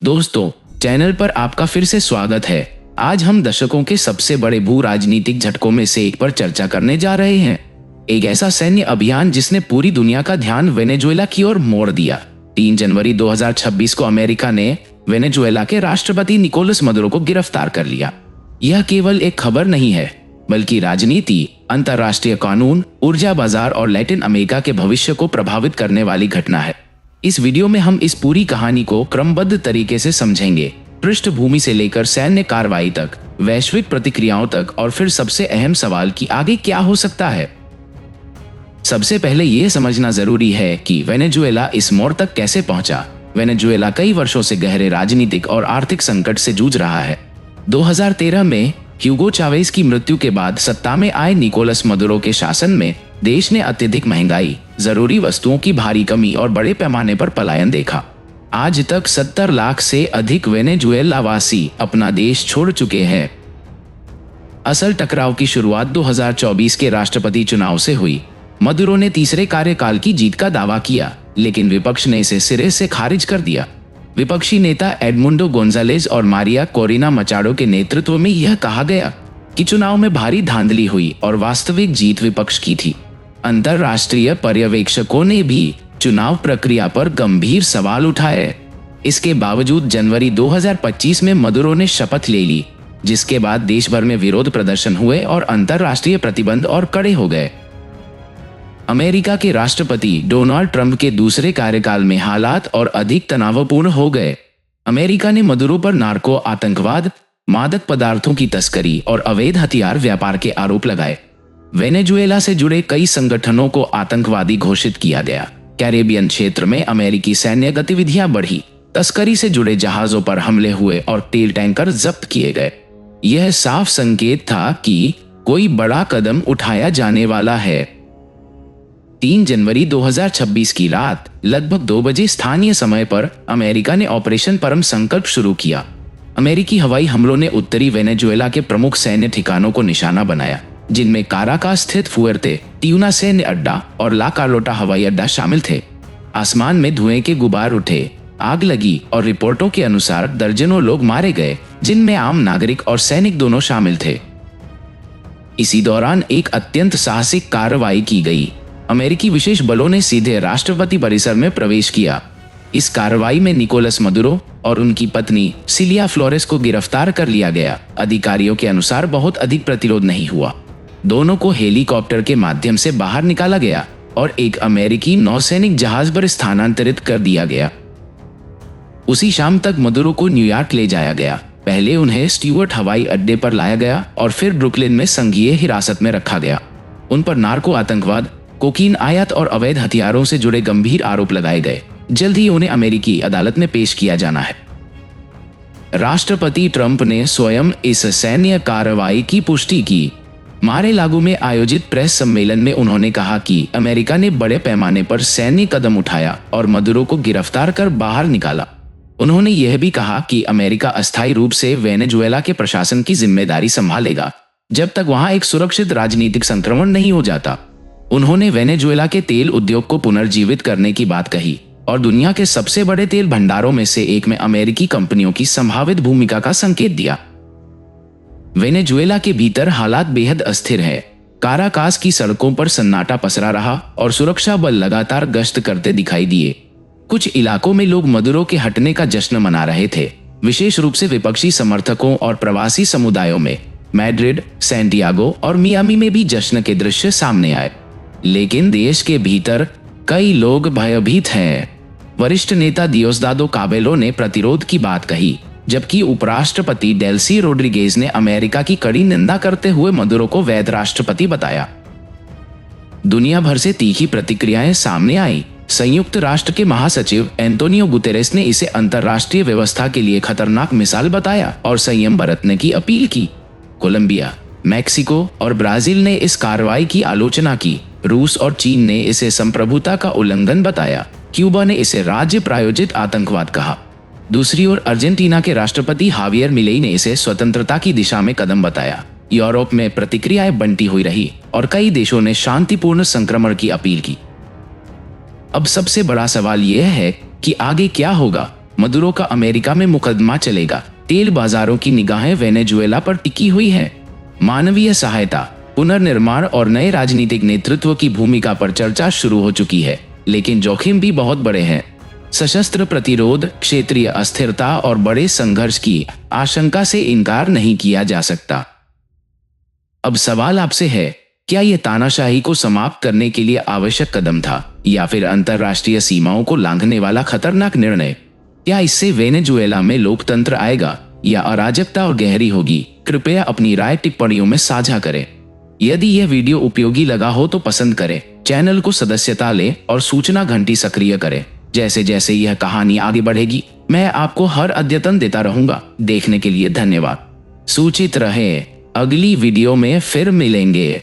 दोस्तों, चैनल पर आपका फिर से स्वागत है। आज हम दशकों के सबसे बड़े भू राजनीतिक झटकों में से एक पर चर्चा करने जा रहे हैं। एक ऐसा सैन्य अभियान जिसने पूरी दुनिया का ध्यान वेनेजुएला की ओर मोड़ दिया। 3 जनवरी 2026 को अमेरिका ने वेनेजुएला के राष्ट्रपति निकोलस मदुरो को गिरफ्तार कर लिया। यह केवल एक खबर नहीं है, बल्कि राजनीति, अंतर्राष्ट्रीय कानून, ऊर्जा बाजार और लैटिन अमेरिका के भविष्य को प्रभावित करने वाली घटना है। इस वीडियो में हम इस पूरी कहानी को क्रमबद्ध तरीके से समझेंगे, पृष्ठभूमि से लेकर सैन्य कार्रवाई तक, वैश्विक प्रतिक्रियाओं तक और फिर सबसे अहम सवाल कि आगे क्या हो सकता है। सबसे पहले यह समझना जरूरी है कि वेनेजुएला इस मोड़ तक कैसे पहुंचा। वेनेजुएला कई वर्षों से गहरे राजनीतिक और आर्थिक संकट से जूझ रहा है। 2013 में ह्यूगो चावेज की मृत्यु के बाद सत्ता में आए निकोलस मदुरो के शासन में देश ने अत्यधिक महंगाई, जरूरी वस्तुओं की भारी कमी और बड़े पैमाने पर पलायन देखा। आज तक 70 लाख से अधिक वेनेजुएलावासी अपना देश छोड़ चुके हैं। असल टकराव की शुरुआत 2024 के राष्ट्रपति चुनाव से हुई। मदुरो ने तीसरे कार्यकाल की जीत का दावा किया, लेकिन विपक्ष ने इसे सिरे से खारिज कर दिया। विपक्षी नेता एडमुंडो गोंजालेज और मारिया कोरिना मचाडो के नेतृत्व में यह कहा गया कि चुनाव में भारी धांधली हुई और वास्तविक जीत विपक्ष की थी। अंतर्राष्ट्रीय पर्यवेक्षकों ने भी चुनाव प्रक्रिया पर गंभीर सवाल उठाए। इसके बावजूद जनवरी 2025 में मदुरो ने शपथ ले ली, जिसके बाद देश भर में विरोध प्रदर्शन हुए और अंतर्राष्ट्रीय प्रतिबंध और कड़े हो गए। अमेरिका के राष्ट्रपति डोनाल्ड ट्रंप के दूसरे कार्यकाल में हालात और अधिक तनावपूर्ण हो गए। अमेरिका ने मदुरो पर नार्को आतंकवाद, मादक पदार्थों की तस्करी और अवैध हथियार व्यापार के आरोप लगाए। वेनेजुएला से जुड़े कई संगठनों को आतंकवादी घोषित किया गया। कैरेबियन क्षेत्र में अमेरिकी सैन्य गतिविधियां बढ़ी, तस्करी से जुड़े जहाजों पर हमले हुए और तेल टैंकर जब्त किए गए। यह साफ संकेत था कि कोई बड़ा कदम उठाया जाने वाला है। 3 जनवरी 2026 की रात लगभग 2 बजे स्थानीय समय पर अमेरिका ने ऑपरेशन परम संकल्प शुरू किया। अमेरिकी हवाई हमलों ने उत्तरी वेनेजुएला के प्रमुख सैन्य ठिकानों को निशाना बनाया, जिनमें काराकास स्थित फुएर्ते ट्यूना सैन्य अड्डा और ला कार्लोटा हवाई अड्डा शामिल थे। आसमान में धुएं के गुबार उठे, आग लगी और रिपोर्टों के अनुसार दर्जनों लोग मारे गए, जिनमें आम नागरिक और सैनिक दोनों शामिल थे। इसी दौरान एक अत्यंत साहसिक कार्रवाई की गई। अमेरिकी विशेष बलों ने सीधे राष्ट्रपति परिसर में प्रवेश किया। इस कार्रवाई में निकोलस मदुरो और उनकी पत्नी सिलिया फ्लोरेस को गिरफ्तार कर लिया गया। अधिकारियों के अनुसार बहुत अधिक प्रतिरोध नहीं हुआ। दोनों को हेलीकॉप्टर के माध्यम से बाहर निकाला गया और एक अमेरिकी नौसैनिक जहाज पर स्थानांतरित कर दिया गया। उसी शाम तक मदुरो को न्यूयॉर्क ले जाया गया। पहले उन्हें स्टीवर्ट हवाई अड्डे पर लाया गया और फिर ब्रुकलिन में संघीय हिरासत में रखा गया। उन पर नार्को आतंकवाद, कोकीन आयात और अवैध हथियारों से जुड़े गंभीर आरोप लगाए गए। जल्द ही उन्हें अमेरिकी अदालत में पेश किया जाना है। राष्ट्रपति ट्रंप ने स्वयं इस सैन्य कार्रवाई की पुष्टि की। मारे-लागो में आयोजित प्रेस सम्मेलन में उन्होंने कहा कि अमेरिका ने बड़े पैमाने पर सैन्य कदम उठाया और मदुरो को गिरफ्तार कर बाहर निकाला। उन्होंने यह भी कहा कि अमेरिका अस्थायी रूप से वेनेजुएला के प्रशासन की जिम्मेदारी संभालेगा जब तक वहां एक सुरक्षित राजनीतिक संक्रमण नहीं हो जाता। उन्होंने वेनेजुएला के तेल उद्योग को पुनर्जीवित करने की बात कही और दुनिया के सबसे बड़े तेल भंडारों में से एक में अमेरिकी कंपनियों की संभावित भूमिका का संकेत दिया। वेनेजुएला के भीतर हालात बेहद अस्थिर है। काराकास की सड़कों पर सन्नाटा पसरा रहा और सुरक्षा बल लगातार गश्त करते दिखाई दिए। कुछ इलाकों में लोग मदुरो के हटने का जश्न मना रहे थे, विशेष रूप से विपक्षी समर्थकों और प्रवासी समुदायों में। मैड्रिड, सैंटियागो और मियामी में भी जश्न के दृश्य सामने आए। लेकिन देश के भीतर कई लोग भयभीत हैं। वरिष्ठ नेता दियोसदादो काबेलो ने प्रतिरोध की बात कही, जबकि उपराष्ट्रपति डेल्सी रोड्रिगेज ने अमेरिका की कड़ी निंदा करते हुए मदुरो को वैध राष्ट्रपति बताया। दुनिया भर से तीखी प्रतिक्रियाएं सामने आई। संयुक्त राष्ट्र के महासचिव एंटोनियो गुतेरेस ने इसे अंतर्राष्ट्रीय व्यवस्था के लिए खतरनाक मिसाल बताया और संयम बरतने की अपील की। कोलंबिया, मैक्सिको और ब्राजील ने इस कार्रवाई की आलोचना की। रूस और चीन ने इसे संप्रभुता का उल्लंघन बताया। क्यूबा ने इसे राज्य प्रायोजित आतंकवाद कहा। दूसरी ओर अर्जेंटीना के राष्ट्रपति हावियर मिलेई ने इसे स्वतंत्रता की दिशा में कदम बताया। यूरोप में प्रतिक्रियाएं बंटी हुई रही और कई देशों ने शांतिपूर्ण संक्रमण की अपील की। अब सबसे बड़ा सवाल यह है कि आगे क्या होगा। मदुरो का अमेरिका में मुकदमा चलेगा। तेल बाजारों की निगाहें वेनेजुएला पर टिकी हुई है। मानवीय सहायता, पुनर्निर्माण और नए राजनीतिक नेतृत्व की भूमिका पर चर्चा शुरू हो चुकी है, लेकिन जोखिम भी बहुत बड़े हैं। सशस्त्र प्रतिरोध, क्षेत्रीय अस्थिरता और बड़े संघर्ष की आशंका से इनकार नहीं किया जा सकता। अब सवाल आपसे है, क्या यह तानाशाही को समाप्त करने के लिए आवश्यक कदम था या फिर अंतर्राष्ट्रीय सीमाओं को लांघने वाला खतरनाक निर्णय? क्या इससे वेनेजुएला में लोकतंत्र आएगा या अराजकता और गहरी होगी? कृपया अपनी राय टिप्पणियों में साझा करें। यदि यह वीडियो उपयोगी लगा हो तो पसंद करें, चैनल को सदस्यता लें और सूचना घंटी सक्रिय करें। जैसे जैसे यह कहानी आगे बढ़ेगी, मैं आपको हर अद्यतन देता रहूंगा। देखने के लिए धन्यवाद। सूचित रहे, अगली वीडियो में फिर मिलेंगे।